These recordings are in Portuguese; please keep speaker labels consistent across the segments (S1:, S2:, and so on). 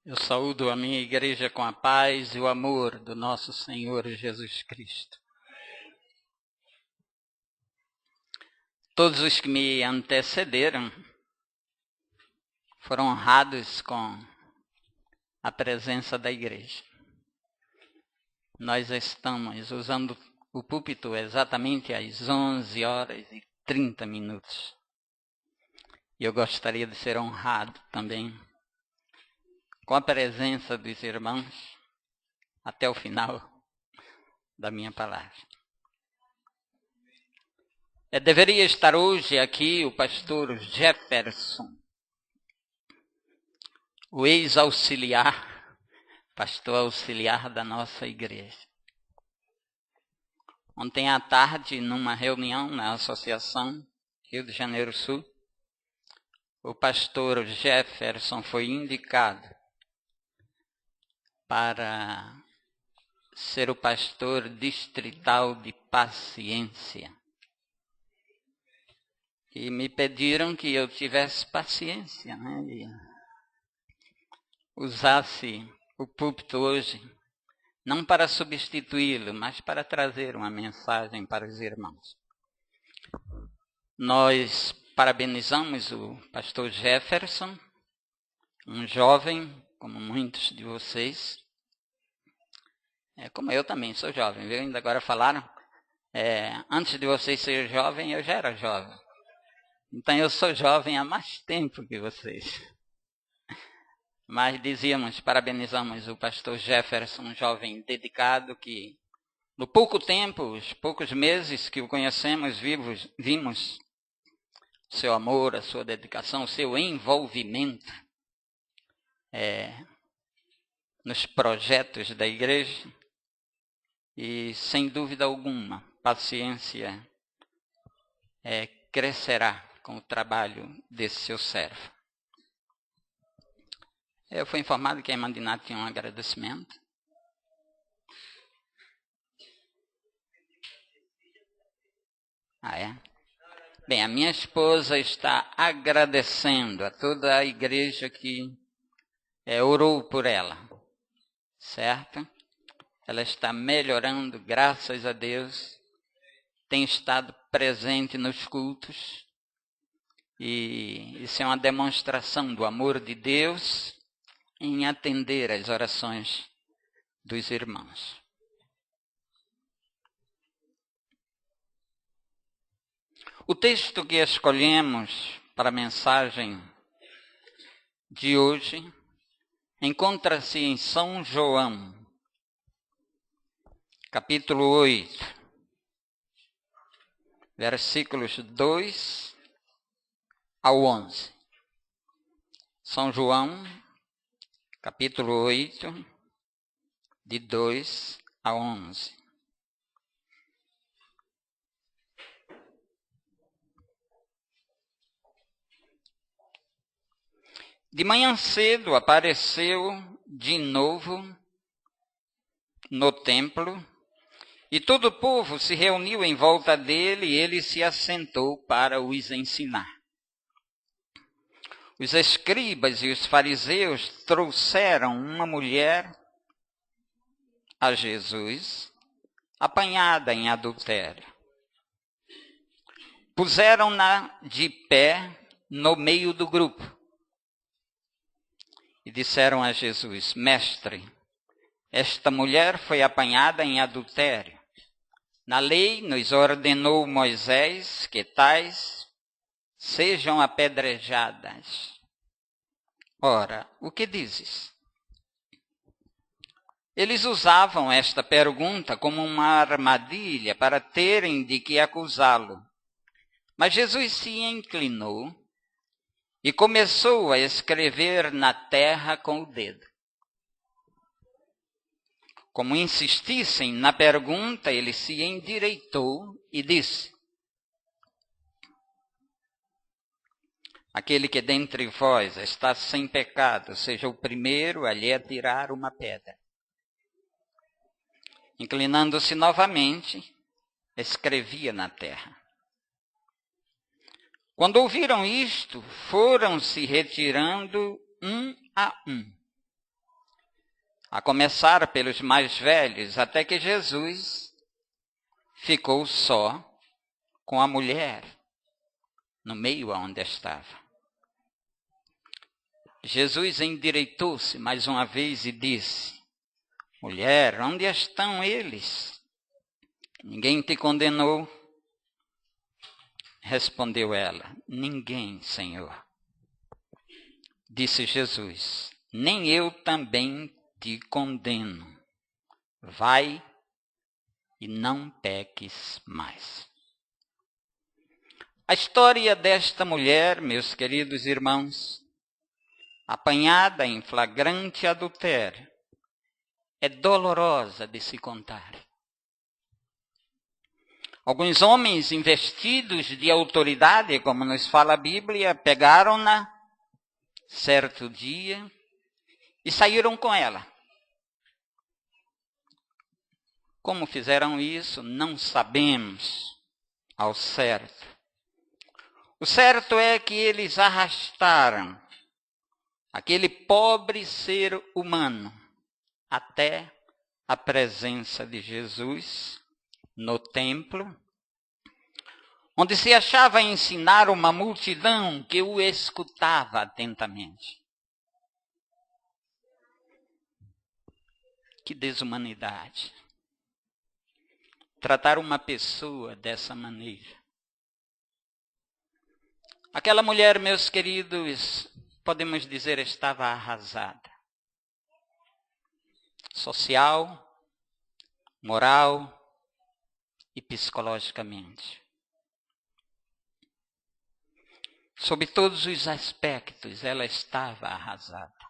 S1: Eu saúdo a minha igreja com a paz e o amor do nosso Senhor Jesus Cristo. Todos os que me antecederam foram honrados com a presença da igreja. Nós estamos usando o púlpito exatamente às 11h30. E eu gostaria de ser honrado também com a presença dos irmãos até o final da minha palavra. Deveria estar hoje aqui o pastor Jefferson, o ex-auxiliar, pastor auxiliar da nossa igreja. Ontem à tarde, numa reunião na Associação Rio de Janeiro Sul, o pastor Jefferson foi indicado para ser o pastor distrital de Paciência. E me pediram que eu tivesse paciência, e usasse o púlpito hoje, não para substituí-lo, mas para trazer uma mensagem para os irmãos. Nós parabenizamos o pastor Jefferson, um jovem, como muitos de vocês. Como eu também sou jovem, viu? Ainda agora falaram, antes de vocês serem jovem, eu já era jovem. Então eu sou jovem há mais tempo que vocês. Mas parabenizamos o pastor Jefferson, um jovem dedicado que, no pouco tempo, os poucos meses que o conhecemos, vimos o seu amor, a sua dedicação, o seu envolvimento nos projetos da igreja. E, sem dúvida alguma, Paciência crescerá com o trabalho desse seu servo. Eu fui informado que a irmã Dinah tinha um agradecimento. Bem, a minha esposa está agradecendo a toda a igreja que orou por ela, certo? Ela está melhorando, graças a Deus, tem estado presente nos cultos, e isso é uma demonstração do amor de Deus em atender às orações dos irmãos. O texto que escolhemos para a mensagem de hoje encontra-se em São João, capítulo 8, versículos 2 ao 11. São João, capítulo 8, de 2 a 11. De manhã cedo apareceu de novo no templo, e todo o povo se reuniu em volta dele, e ele se assentou para os ensinar. Os escribas e os fariseus trouxeram uma mulher a Jesus, apanhada em adultério. Puseram-na de pé no meio do grupo e disseram a Jesus: Mestre, esta mulher foi apanhada em adultério. Na lei nos ordenou Moisés que tais sejam apedrejadas. Ora, o que dizes? Eles usavam esta pergunta como uma armadilha para terem de que acusá-lo. Mas Jesus se inclinou e começou a escrever na terra com o dedo. Como insistissem na pergunta, ele se endireitou e disse: Aquele que dentre vós está sem pecado, seja o primeiro a lhe atirar uma pedra. Inclinando-se novamente, escrevia na terra. Quando ouviram isto, foram se retirando um a um, a começar pelos mais velhos, até que Jesus ficou só com a mulher no meio onde estava. Jesus endireitou-se mais uma vez e disse: mulher, onde estão eles? Ninguém te condenou? Respondeu ela: ninguém, Senhor. Disse Jesus: nem eu também te condeno. Vai e não peques mais. A história desta mulher, meus queridos irmãos, apanhada em flagrante adultério, é dolorosa de se contar. Alguns homens investidos de autoridade, como nos fala a Bíblia, pegaram-na certo dia e saíram com ela. Como fizeram isso, não sabemos ao certo. O certo é que eles arrastaram aquele pobre ser humano até a presença de Jesus no templo, onde se achava a ensinar uma multidão que o escutava atentamente. Que desumanidade! Tratar uma pessoa dessa maneira. Aquela mulher, meus queridos, podemos dizer, estava arrasada. Social, moral e psicologicamente. Sob todos os aspectos, ela estava arrasada.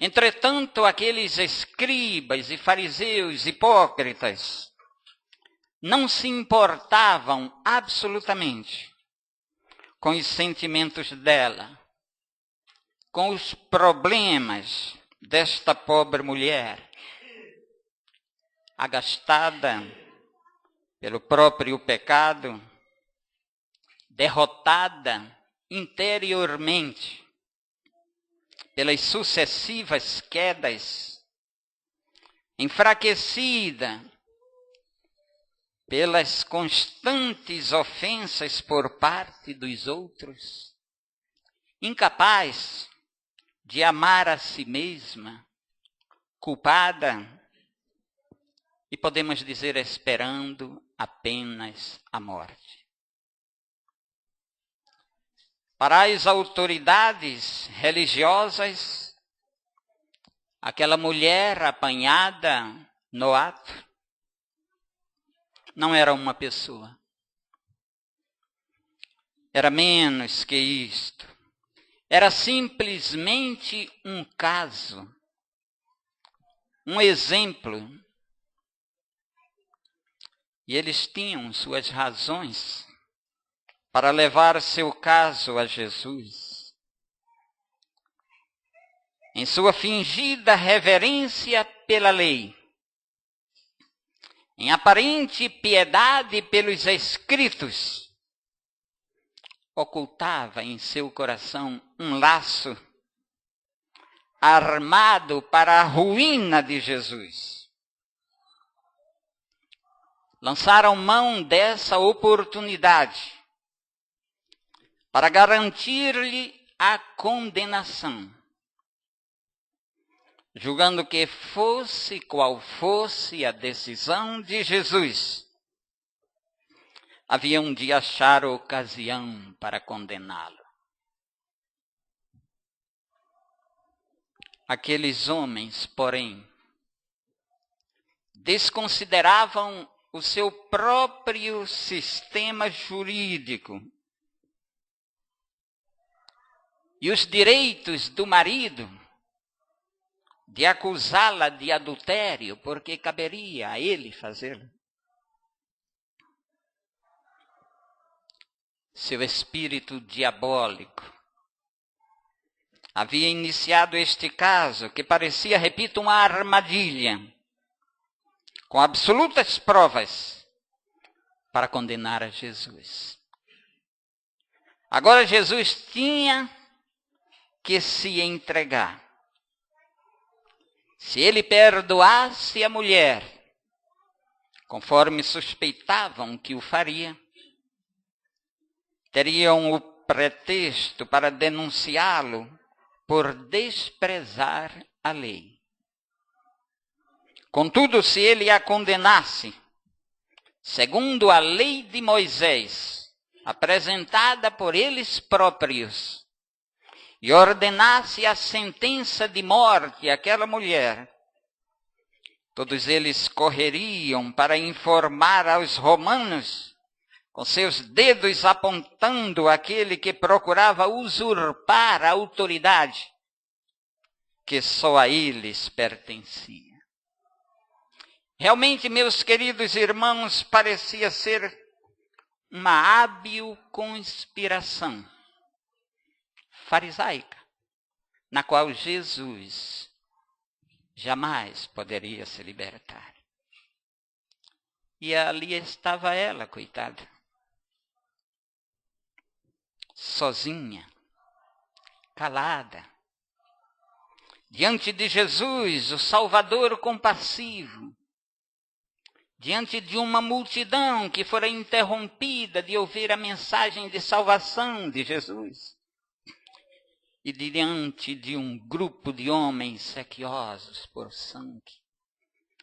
S1: Entretanto, aqueles escribas e fariseus hipócritas não se importavam absolutamente com os sentimentos dela, com os problemas desta pobre mulher, agastada pelo próprio pecado, derrotada interiormente pelas sucessivas quedas, enfraquecida pelas constantes ofensas por parte dos outros, incapaz de amar a si mesma, culpada e, podemos dizer, esperando apenas a morte. Para as autoridades religiosas, aquela mulher apanhada no ato não era uma pessoa. Era menos que isto. Era simplesmente um caso, um exemplo. E eles tinham suas razões para levar seu caso a Jesus. Em sua fingida reverência pela lei, em aparente piedade pelos escritos, ocultava em seu coração um laço armado para a ruína de Jesus. Lançaram mão dessa oportunidade para garantir-lhe a condenação, julgando que fosse qual fosse a decisão de Jesus, haviam de achar ocasião para condená-lo. Aqueles homens, porém, desconsideravam o seu próprio sistema jurídico e os direitos do marido de acusá-la de adultério, porque caberia a ele fazê-lo. Seu espírito diabólico havia iniciado este caso, que parecia, repito, uma armadilha, com absolutas provas para condenar a Jesus. Agora Jesus tinha que se entregar. Se ele perdoasse a mulher, conforme suspeitavam que o faria, teriam o pretexto para denunciá-lo por desprezar a lei. Contudo, se ele a condenasse, segundo a lei de Moisés, apresentada por eles próprios, e ordenasse a sentença de morte àquela mulher, todos eles correriam para informar aos romanos, com seus dedos apontando aquele que procurava usurpar a autoridade que só a eles pertencia. Realmente, meus queridos irmãos, parecia ser uma hábil conspiração farisaica, na qual Jesus jamais poderia se libertar. E ali estava ela, coitada, sozinha, calada, diante de Jesus, o Salvador compassivo, diante de uma multidão que fora interrompida de ouvir a mensagem de salvação de Jesus, e diante de um grupo de homens sequiosos por sangue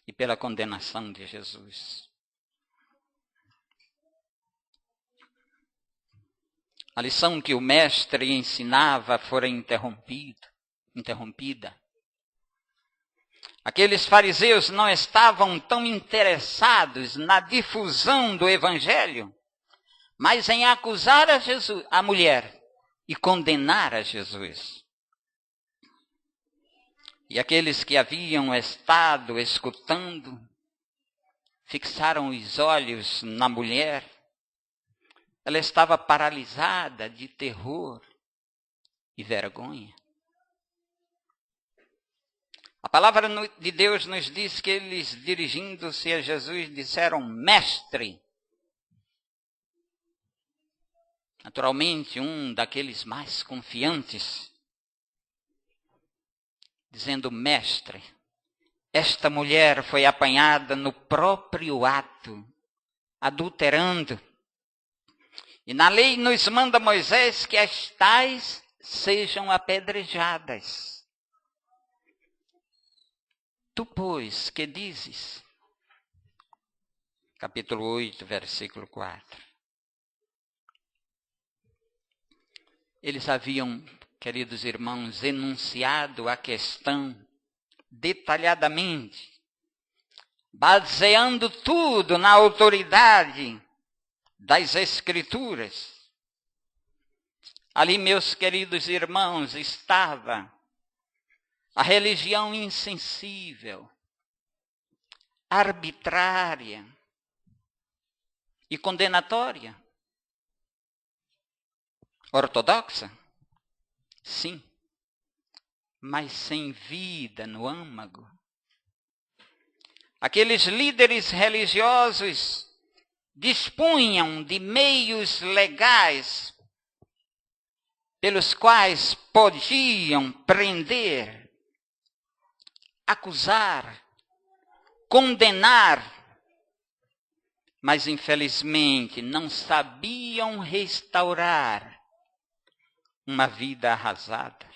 S1: e pela condenação de Jesus. A lição que o mestre ensinava fora interrompida. Aqueles fariseus não estavam tão interessados na difusão do evangelho, mas em acusar a mulher e condenar a Jesus. E aqueles que haviam estado escutando, fixaram os olhos na mulher. Ela estava paralisada de terror e vergonha. A palavra de Deus nos diz que eles, dirigindo-se a Jesus, disseram: Mestre. Naturalmente, um daqueles mais confiantes, dizendo: Mestre, esta mulher foi apanhada no próprio ato, adulterando. E na lei nos manda Moisés que as tais sejam apedrejadas. Tu, pois, que dizes? Capítulo 8, versículo 4. Eles haviam, queridos irmãos, enunciado a questão detalhadamente, baseando tudo na autoridade das Escrituras. Ali, meus queridos irmãos, estava a religião insensível, arbitrária e condenatória. Ortodoxa? Sim, mas sem vida no âmago. Aqueles líderes religiosos dispunham de meios legais pelos quais podiam prender, acusar, condenar, mas infelizmente não sabiam restaurar uma vida arrasada.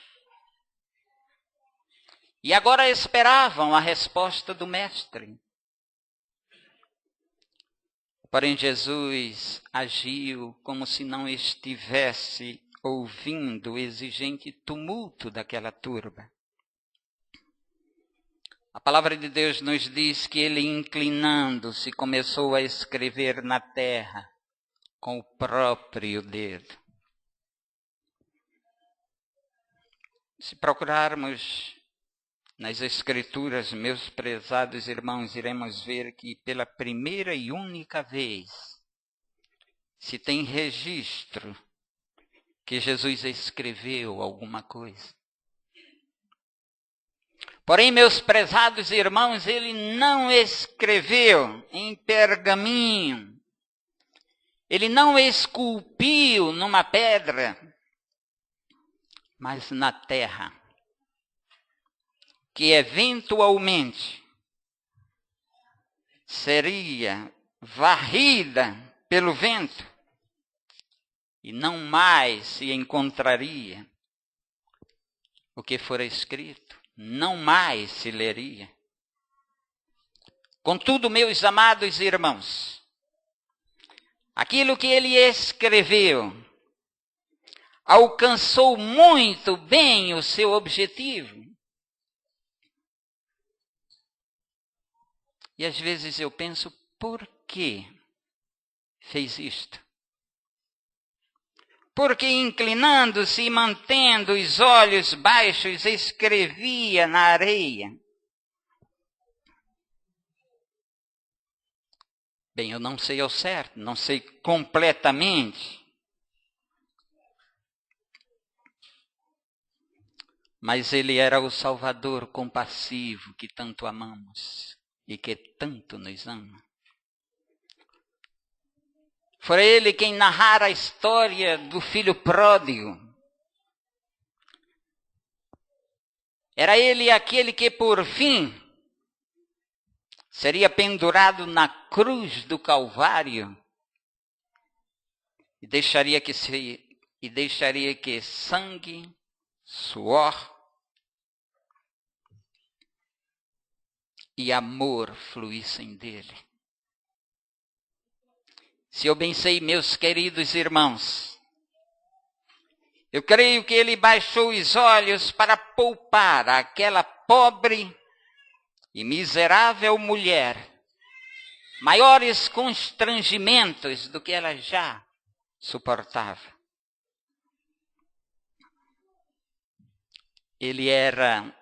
S1: E agora esperavam a resposta do mestre. Porém, Jesus agiu como se não estivesse ouvindo o exigente tumulto daquela turba. A palavra de Deus nos diz que ele, inclinando-se, começou a escrever na terra com o próprio dedo. Se procurarmos nas Escrituras, meus prezados irmãos, iremos ver que pela primeira e única vez se tem registro que Jesus escreveu alguma coisa. Porém, meus prezados irmãos, ele não escreveu em pergaminho, ele não esculpiu numa pedra, mas na terra. que eventualmente seria varrida pelo vento e não mais se encontraria o que fora escrito, não mais se leria. Contudo, meus amados irmãos, aquilo que ele escreveu alcançou muito bem o seu objetivo. E às vezes eu penso, por que fez isto? Porque inclinando-se e mantendo os olhos baixos, escrevia na areia. Bem, eu não sei ao certo, não sei completamente. Mas ele era o Salvador compassivo que tanto amamos e que tanto nos ama. Foi ele quem narrara a história do filho pródigo. Era ele aquele que, por fim, seria pendurado na cruz do Calvário e deixaria que sangue, suor e amor fluíssem dele. Se eu bem sei, meus queridos irmãos, eu creio que ele baixou os olhos para poupar aquela pobre e miserável mulher maiores constrangimentos do que ela já suportava. Ele era,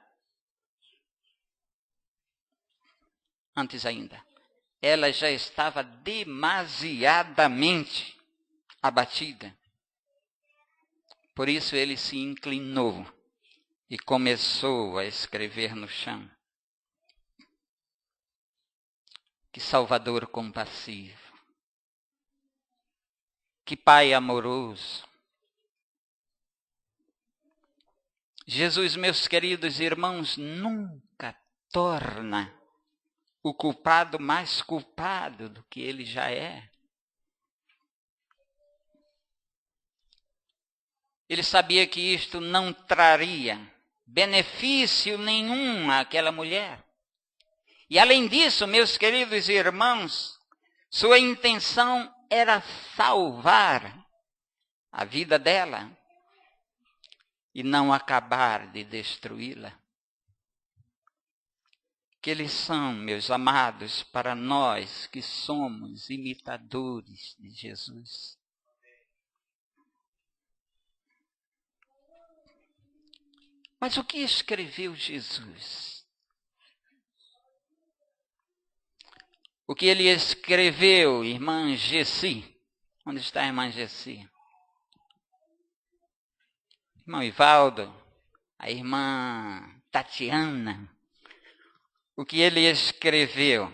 S1: antes ainda, ela já estava demasiadamente abatida. Por isso ele se inclinou e começou a escrever no chão. Que Salvador compassivo. Que Pai amoroso. Jesus, meus queridos irmãos, nunca torna o culpado mais culpado do que ele já é. Ele sabia que isto não traria benefício nenhum àquela mulher. E além disso, meus queridos irmãos, sua intenção era salvar a vida dela e não acabar de destruí-la. Que lição, meus amados, para nós que somos imitadores de Jesus. Mas o que escreveu Jesus? O que ele escreveu, irmã Gessi? Onde está a irmã Gessi? Irmão Ivaldo, a irmã Tatiana. O que ele escreveu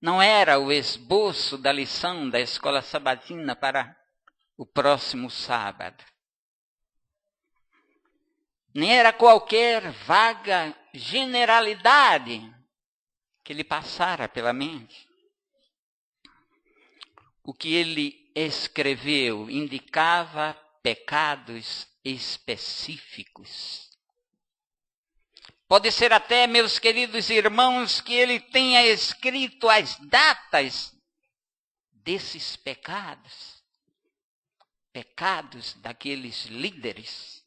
S1: não era o esboço da lição da escola sabatina para o próximo sábado. Nem era qualquer vaga generalidade que lhe passara pela mente. O que ele escreveu indicava pecados específicos. Pode ser até, meus queridos irmãos, que ele tenha escrito as datas desses pecados. Pecados daqueles líderes.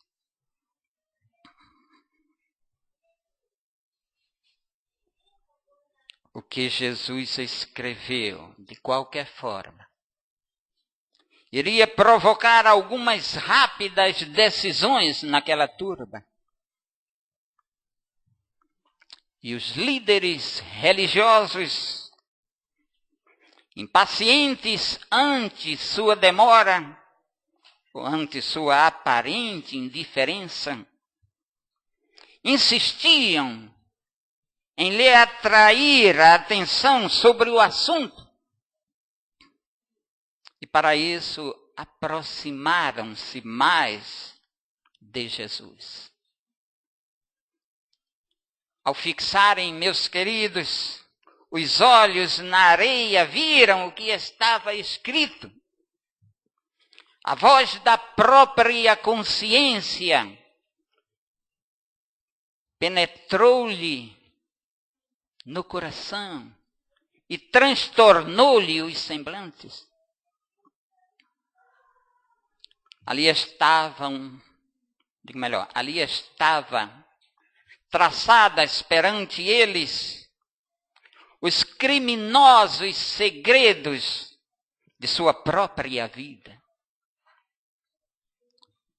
S1: O que Jesus escreveu, de qualquer forma, iria provocar algumas rápidas decisões naquela turba. E os líderes religiosos, impacientes ante sua demora, ou ante sua aparente indiferença, insistiam em lhe atrair a atenção sobre o assunto. E para isso aproximaram-se mais de Jesus. Ao fixarem, meus queridos, os olhos na areia, viram o que estava escrito. A voz da própria consciência penetrou-lhe no coração e transtornou-lhe os semblantes. Ali estava traçadas perante eles os criminosos segredos de sua própria vida.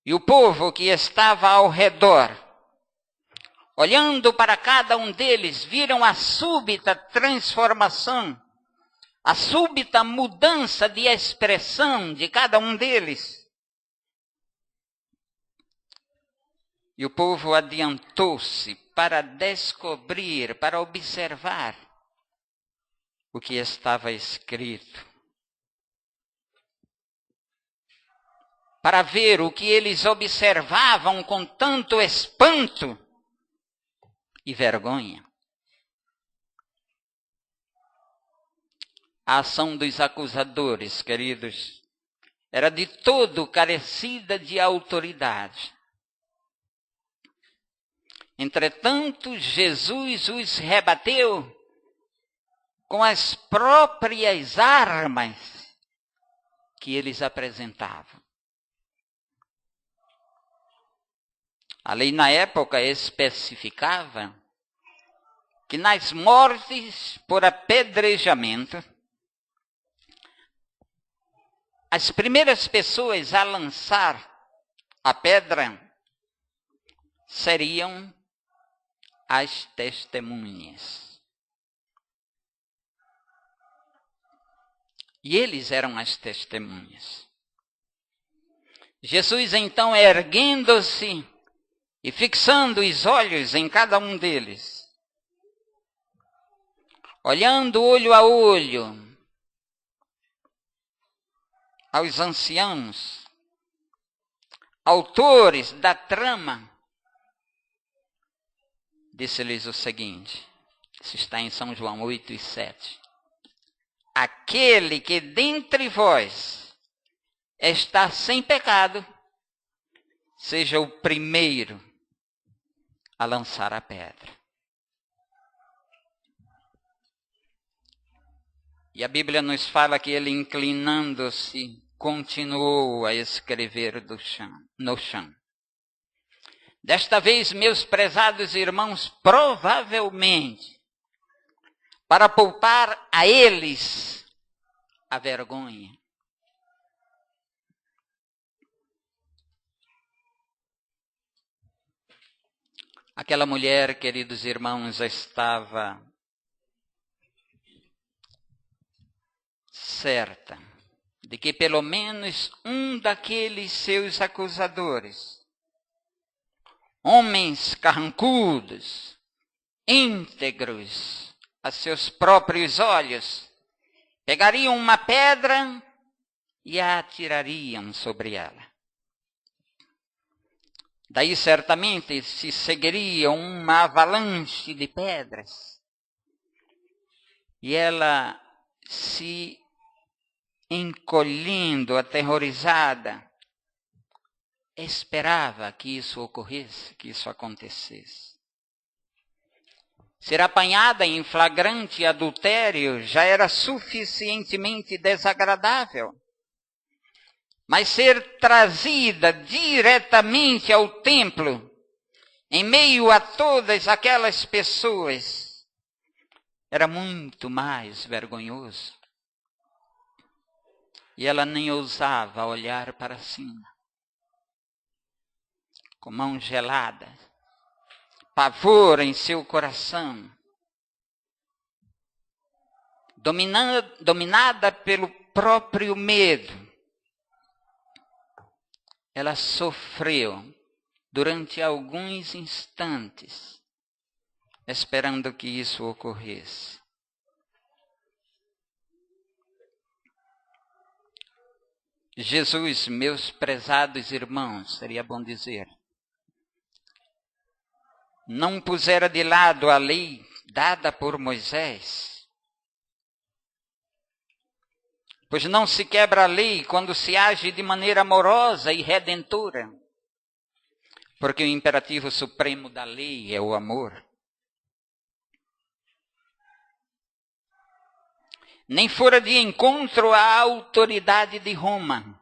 S1: E o povo que estava ao redor, olhando para cada um deles, viram a súbita transformação, a súbita mudança de expressão de cada um deles. E o povo adiantou-se para descobrir, para observar o que estava escrito. Para ver o que eles observavam com tanto espanto e vergonha. A ação dos acusadores, queridos, era de todo carecida de autoridade. Entretanto, Jesus os rebateu com as próprias armas que eles apresentavam. A lei na época especificava que nas mortes por apedrejamento, as primeiras pessoas a lançar a pedra seriam as testemunhas. E eles eram as testemunhas. Jesus, então, erguendo-se e fixando os olhos em cada um deles, olhando olho a olho aos anciãos, autores da trama, disse-lhes o seguinte, isso está em São João 8:7. Aquele que dentre vós está sem pecado, seja o primeiro a lançar a pedra. E a Bíblia nos fala que ele, inclinando-se, continuou a escrever no chão. Desta vez, meus prezados irmãos, provavelmente, para poupar a eles a vergonha. Aquela mulher, queridos irmãos, estava certa de que pelo menos um daqueles seus acusadores, homens carrancudos, íntegros a seus próprios olhos, pegariam uma pedra e a atirariam sobre ela. Daí certamente se seguiria uma avalanche de pedras. E ela, se encolhendo, aterrorizada, esperava que isso ocorresse, que isso acontecesse. Ser apanhada em flagrante adultério já era suficientemente desagradável. Mas ser trazida diretamente ao templo, em meio a todas aquelas pessoas, era muito mais vergonhoso. E ela nem ousava olhar para cima. Com mão gelada, pavor em seu coração, dominada pelo próprio medo, ela sofreu durante alguns instantes, esperando que isso ocorresse. Jesus, meus prezados irmãos, seria bom dizer, não pusera de lado a lei dada por Moisés. Pois não se quebra a lei quando se age de maneira amorosa e redentora, porque o imperativo supremo da lei é o amor. Nem fora de encontro à autoridade de Roma.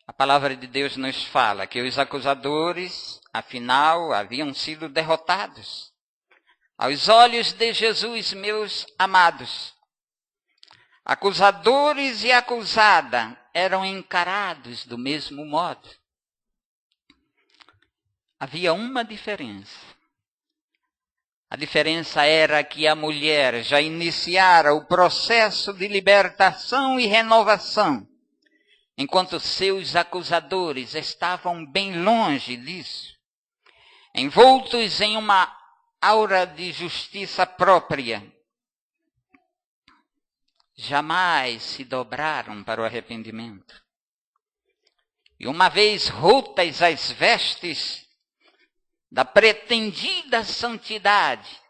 S1: A palavra de Deus nos fala que os acusadores, afinal, haviam sido derrotados. Aos olhos de Jesus, meus amados, acusadores e acusada eram encarados do mesmo modo. Havia uma diferença. A diferença era que a mulher já iniciara o processo de libertação e renovação, enquanto seus acusadores estavam bem longe disso, envoltos em uma aura de justiça própria. Jamais se dobraram para o arrependimento. E uma vez rotas as vestes da pretendida santidade,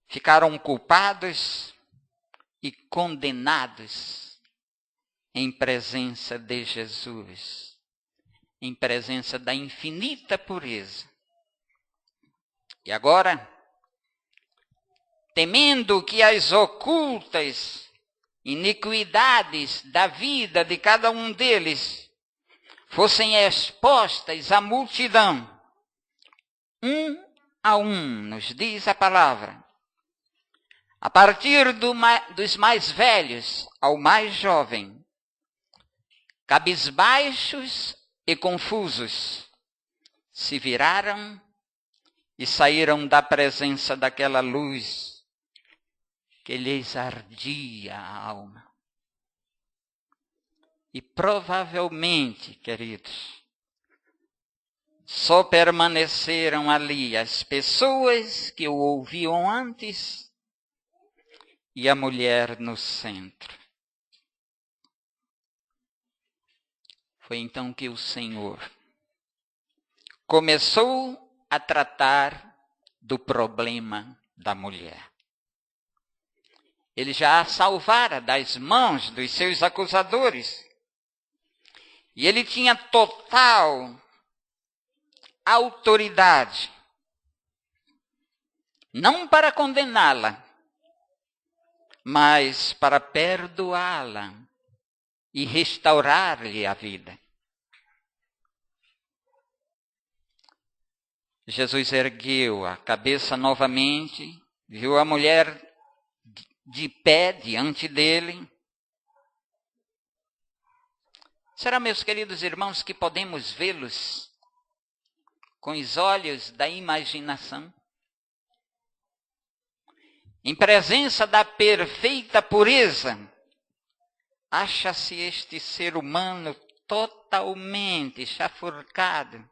S1: ficaram culpados e condenados em presença de Jesus, em presença da infinita pureza. E agora, temendo que as ocultas iniquidades da vida de cada um deles fossem expostas à multidão, um a um, nos diz a palavra, a partir dos mais velhos ao mais jovem, cabisbaixos e confusos, se viraram e saíram da presença daquela luz que lhes ardia a alma. E provavelmente, queridos, só permaneceram ali as pessoas que o ouviam antes e a mulher no centro. Foi então que o Senhor começou a tratar do problema da mulher. Ele já a salvara das mãos dos seus acusadores. E ele tinha total autoridade, não para condená-la, mas para perdoá-la e restaurar-lhe a vida. Jesus ergueu a cabeça novamente, viu a mulher de pé diante dele. Será, meus queridos irmãos, que podemos vê-los com os olhos da imaginação? Em presença da perfeita pureza, acha-se este ser humano totalmente chafurdado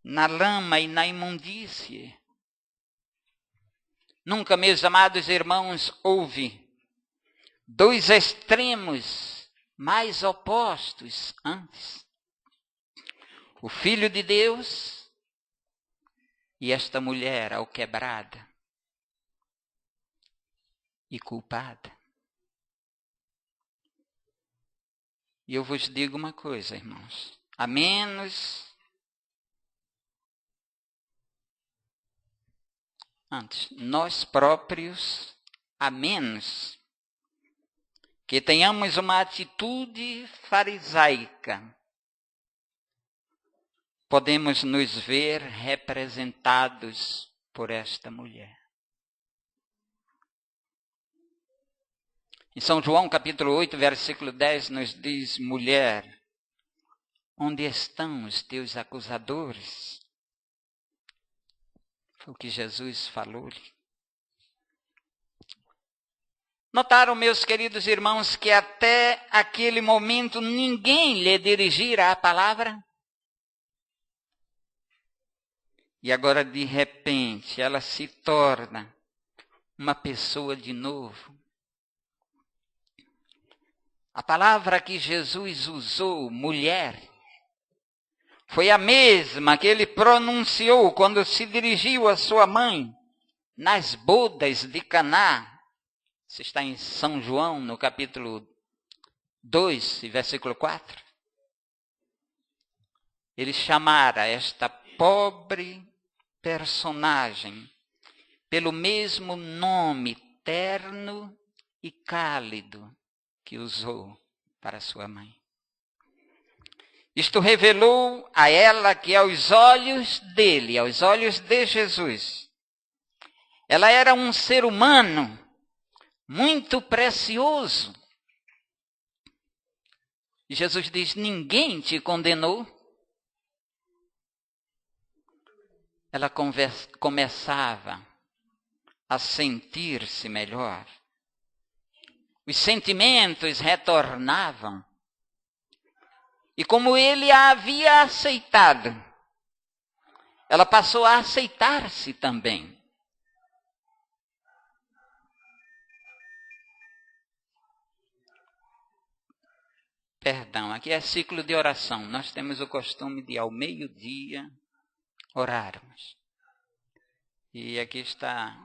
S1: na lama e na imundície. Nunca, meus amados irmãos, houve dois extremos mais opostos antes. O Filho de Deus e esta mulher alquebrada e culpada. E eu vos digo uma coisa, irmãos, a menos nós próprios, a menos que tenhamos uma atitude farisaica, podemos nos ver representados por esta mulher. Em São João capítulo 8, versículo 10, nos diz: mulher, onde estão os teus acusadores? Foi o que Jesus falou-lhe. Notaram, meus queridos irmãos, que até aquele momento ninguém lhe dirigira a palavra? E agora, de repente, ela se torna uma pessoa de novo. A palavra que Jesus usou, mulher, foi a mesma que ele pronunciou quando se dirigiu à sua mãe nas bodas de Caná. Isso está em São João, no capítulo 2, versículo 4. Ele chamara esta pobre personagem pelo mesmo nome terno e cálido que usou para sua mãe. Isto revelou a ela que aos olhos dele, aos olhos de Jesus, ela era um ser humano muito precioso. E Jesus diz: ninguém te condenou? Ela começava a sentir-se melhor. Os sentimentos retornavam. E como ele a havia aceitado, ela passou a aceitar-se também. Perdão, aqui é ciclo de oração. Nós temos o costume de ao meio-dia orarmos. E aqui está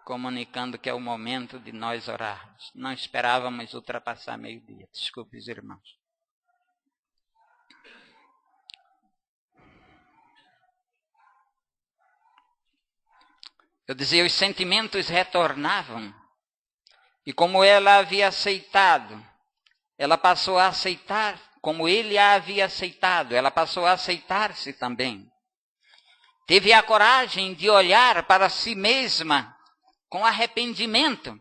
S1: comunicando que é o momento de nós orarmos. Não esperávamos ultrapassar meio-dia. Desculpe, os irmãos. Eu dizia, os sentimentos retornavam. E como ela havia aceitado, ela passou a aceitar, como ele a havia aceitado, ela passou a aceitar-se também. Teve a coragem de olhar para si mesma com arrependimento.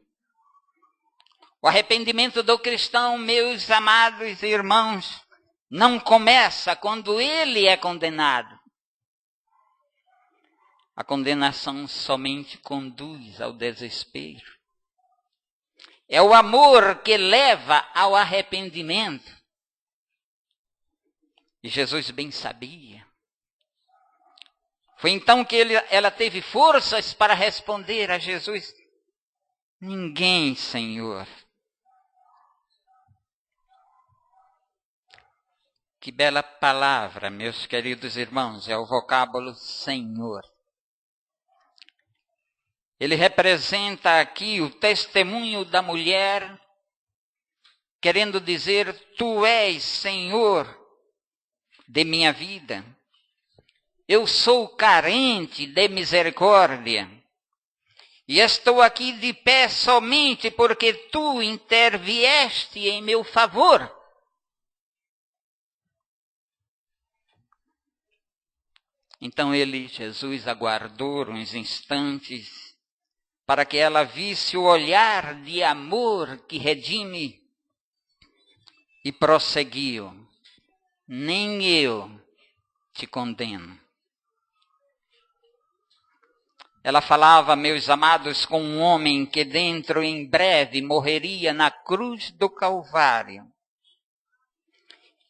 S1: O arrependimento do cristão, meus amados irmãos, não começa quando ele é condenado. A condenação somente conduz ao desespero. É o amor que leva ao arrependimento. E Jesus bem sabia. Foi então que ela teve forças para responder a Jesus: ninguém, Senhor. Que bela palavra, meus queridos irmãos, é o vocábulo Senhor. Ele representa aqui o testemunho da mulher, querendo dizer: tu és Senhor de minha vida. Eu sou carente de misericórdia. E estou aqui de pé somente porque tu intervieste em meu favor. Então Jesus aguardou uns instantes para que ela visse o olhar de amor que redime, e prosseguiu: nem eu te condeno. Ela falava, meus amados, com um homem que dentro em breve morreria na cruz do Calvário.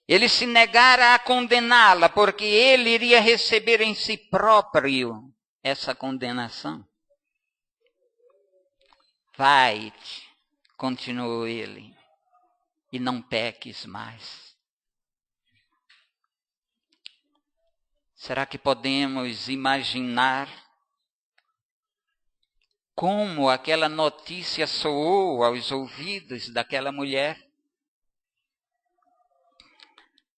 S1: Ele se negara a condená-la, porque ele iria receber em si próprio essa condenação. Vai-te, continuou ele, e não peques mais. Será que podemos imaginar como aquela notícia soou aos ouvidos daquela mulher?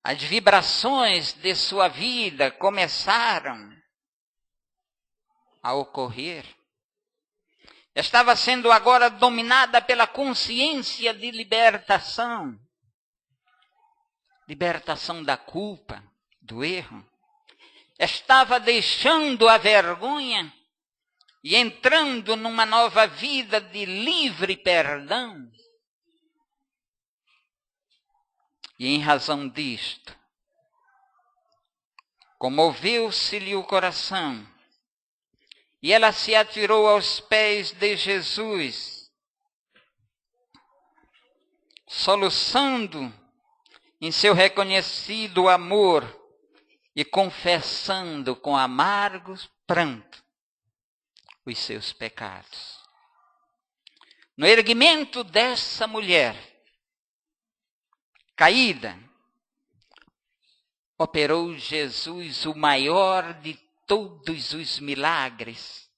S1: As vibrações de sua vida começaram a ocorrer. Estava sendo agora dominada pela consciência de libertação. Libertação da culpa, do erro. Estava deixando a vergonha e entrando numa nova vida de livre perdão. E em razão disto, comoveu-se-lhe o coração, e ela se atirou aos pés de Jesus, soluçando em seu reconhecido amor e confessando com amargos pranto os seus pecados. No erguimento dessa mulher, caída, operou Jesus o maior de todos os milagres.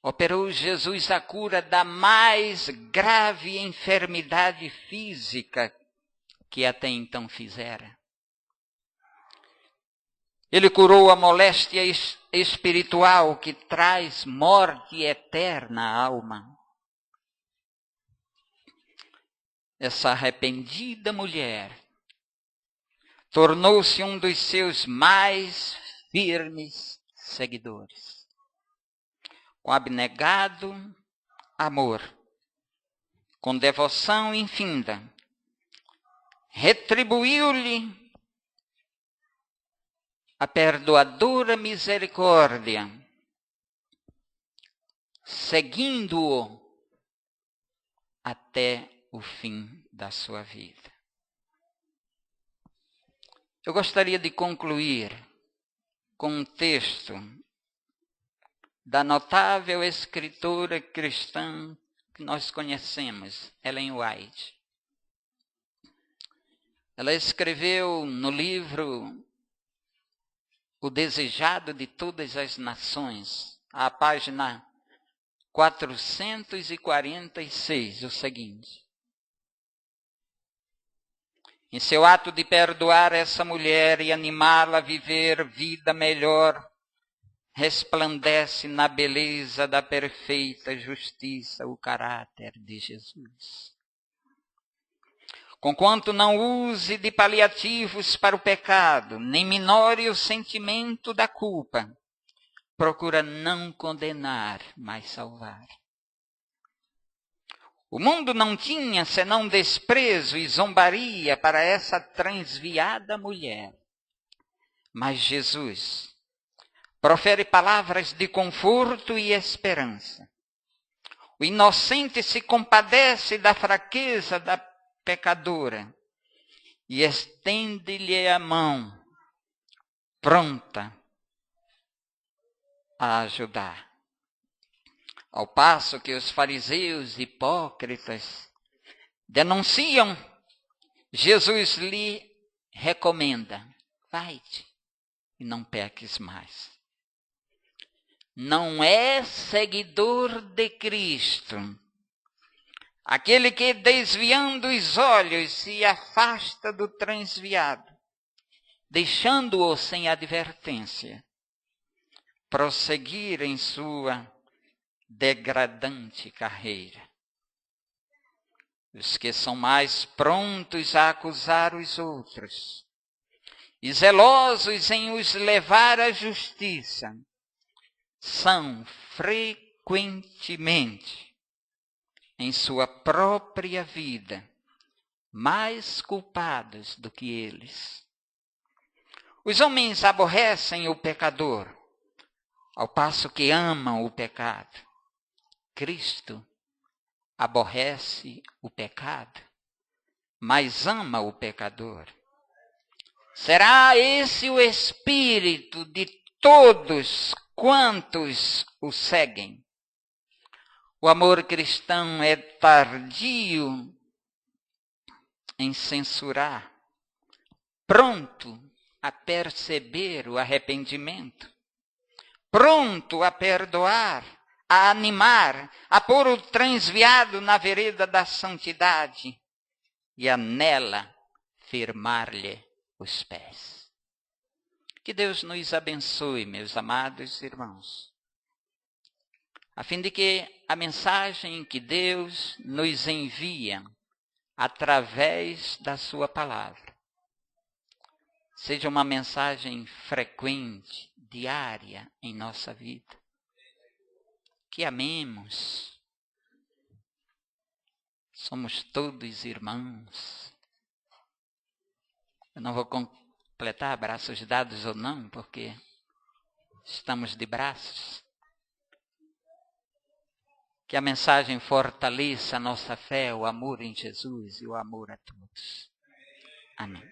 S1: Operou Jesus a cura da mais grave enfermidade física que até então fizera. Ele curou a moléstia espiritual que traz morte eterna à alma. Essa arrependida mulher tornou-se um dos seus mais firmes seguidores. Com abnegado amor, com devoção infinda, retribuiu-lhe a perdoadora misericórdia, seguindo-o até o fim da sua vida. Eu gostaria de concluir com um texto da notável escritora cristã que nós conhecemos, Ellen White. Ela escreveu no livro O Desejado de Todas as Nações, à página 446, o seguinte: em seu ato de perdoar essa mulher e animá-la a viver vida melhor, resplandece na beleza da perfeita justiça o caráter de Jesus. Conquanto não use de paliativos para o pecado, nem minore o sentimento da culpa, procura não condenar, mas salvar. O mundo não tinha senão desprezo e zombaria para essa transviada mulher. Mas Jesus profere palavras de conforto e esperança. O inocente se compadece da fraqueza da pecadora e estende-lhe a mão, pronta a ajudar. Ao passo que os fariseus hipócritas denunciam, Jesus lhe recomenda: vai-te e não peques mais. Não é seguidor de Cristo aquele que, desviando os olhos, se afasta do transviado, deixando-o sem advertência, prosseguir em sua degradante carreira. Os que são mais prontos a acusar os outros e zelosos em os levar à justiça são frequentemente, em sua própria vida, mais culpados do que eles. Os homens aborrecem o pecador, ao passo que amam o pecado. Cristo aborrece o pecado, mas ama o pecador. Será esse o espírito de todos quantos o seguem? O amor cristão é tardio em censurar, pronto a perceber o arrependimento, pronto a perdoar, a animar, a pôr o transviado na vereda da santidade e a nela firmar-lhe os pés. Que Deus nos abençoe, meus amados irmãos, a fim de que a mensagem que Deus nos envia através da sua palavra seja uma mensagem frequente, diária em nossa vida. Que amemos. Somos todos irmãos. Eu não vou completar braços dados ou não, porque estamos de braços. Que a mensagem fortaleça a nossa fé, o amor em Jesus e o amor a todos. Amém.